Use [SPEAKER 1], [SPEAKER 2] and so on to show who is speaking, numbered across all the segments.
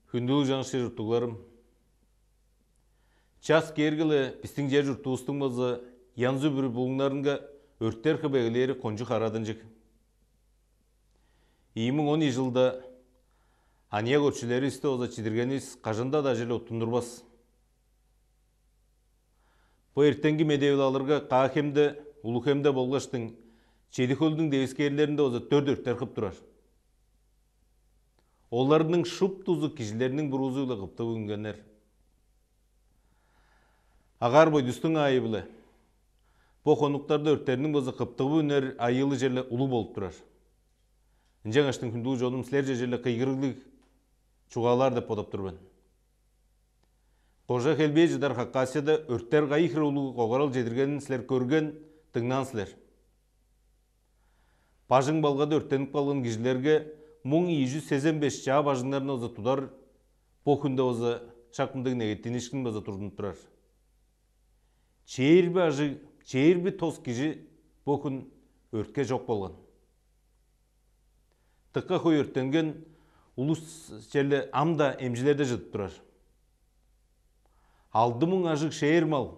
[SPEAKER 1] Хүндүлүк жаңшы жұрттуғларым. Час кергілі біздің жер жұрттуыстың базы янзы бүрі бұлыңларынға өрттер қыбегілері қонжы қарадын жік. 2010 жылда ания көршілері істі оза чидіргеніз қажында да желі оттындырбас. Бұл ертенгі медейлаларға қағымды, ұлықемді болғаштың Чедикөлдің девескерлерінде оза 4 өрттер қып тұрар. Олардың шуп тұзы кішілерінің бір ұзуылы қыпты бүгінгенер. Ағар бойдыстың айыбылы. Бұл қонуқтарды өрттерінің бозы қыптығы өнер айылы жерлі ұлы болып тұрар. Інжен аштың күндігі жоным сілер жерлі қиғырылық чуғалар деп подап тұрбен. Қожа хелбей жыдар Хаққасияда өрттер қайықыры ұлығы қоғарал жедіргенін сілер көрген тыңнан сілер. Бажың балғады өрттеніп қалған кежілерге 1285 жа бажыңларына оза тудар, бұл күнде оза шақымдығын егеттен ешкін база тұрдынып тұрар. Чейірбі ажы, чейірбі тос кежі бұл күн өртке жоқ болған. Тыққа қой өрттенген ұлыс жерлі амда емжілерде жытып тұрар. 6000 ажық шейір мал,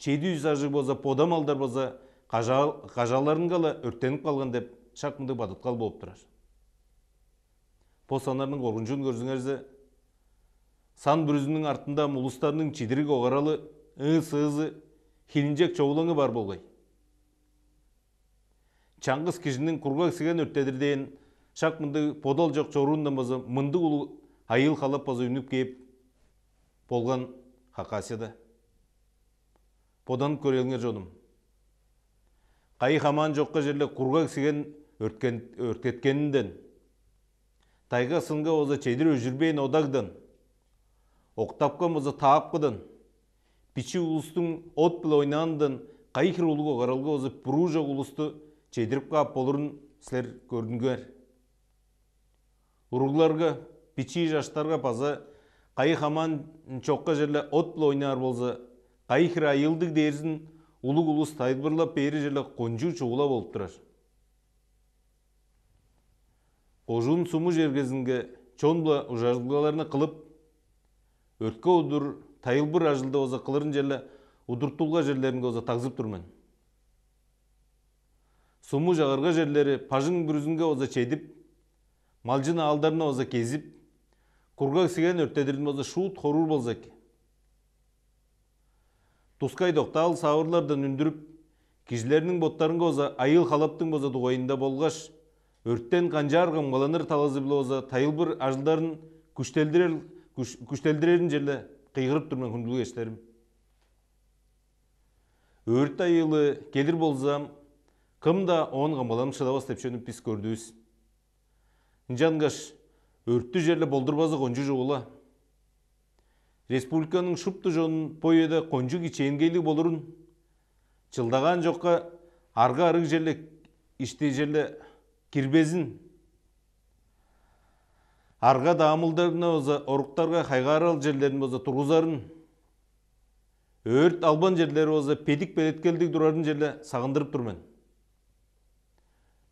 [SPEAKER 1] 700 ажық боза пода малдар боза қажаларын қала өрттеніп қалған деп шақымды бадытқал болып тұрар. Бұл санарының орғынжын көрзіңерзе, сан бүрізінің артында мұлыстарының чидірік оғаралы, ығы-сығызы, хилінжек чоғылыңы бар болғай. Чаңғыз кішінің құрғақ сіген өрттедірдейін шақмынды подал жоқ чоруындан базы мұнды ұлы айыл қалап базы үніп кейіп болған Хаққасияда. Подан көреліңер жоным. Қайы хаман жоққа жерлі құрғақ сіген өрткеткенінден, тайға сынға оза чейдір өжірбейін одағдан, оқтапқа мұза таапқыдан, пичи ұлыстың от білі ойнағандан, қайықыр ұлығы оғаралға оза бұру жоқ ұлысты чейдіріп қап болырын сілер көрдіңгер. Ұрғыларға, пичи жаштарға паза, қайы хаман жоққа жерлі от білі ойнағар болса, қайықыр айылдық дерзін ұлық ұлыс тайдбырлап бері жерлі қонжу чуғыла болып тұрар. Қожуын сумы жергезінге чонбла ұжарғыларына қылып, өртке ұдыр тайылбыр ажылды оза қылырын жерлі ұдыртулға жерлерінге оза тағзып тұрмен. Сумы жағарға жерлері пажың бүрізінге оза чейдіп, малжын алдарына оза кезіп, құрғақ сіген өрттедірін оза шуыт қорур болзак. Тускай доқтал сауырлардан үндіріп, кежілерінің боттарынға оза айыл қалаптың боза дуғайында болғаш, өрттен қанжар ғымғаланыр талазы білі оза тайылбыр ажылдарын күштелдірерін жерлі қиғырып тұрмен күнділік ештерім. Өрт айылы келір болзам, кымда оң ғымғаланып шыдавас деп шөніп біз көрдіңіз. Нжанғаш, өртті жерлі болдырбазы қонжу жоғыла. Республиканың шупты жонын бойеда қонжу кечейінгейлі болырын, чылдаған жоққа арғы арық жерлі іште жерлі кірбезін, арға дамылдарына оза орықтарға қайғарал жерлерін оза тұрғызарын, өрт албан жерлері оза педік белеткелдік дұрарын жерлі сағындырып тұрмен.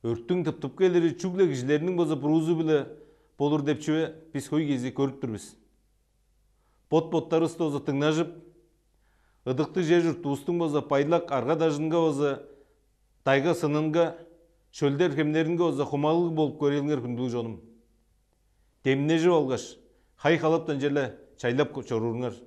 [SPEAKER 1] Өрттің тып-тып келері чүглі кішілерінің боза бұрузы білі болыр депчуе біз қой кезі көріп тұрбыз. Пот-поттары ұсты оза тыңнажып, ұдықты жер жұрттуыстың боза пайдылақ арға дажынға оза тайға сынынға, шөлдер кемлерінге оза құмалығы болып көреліңер күнділік жоным. Теміне жы олғаш, қай қалаптан жерлі чайлап чорурыңар.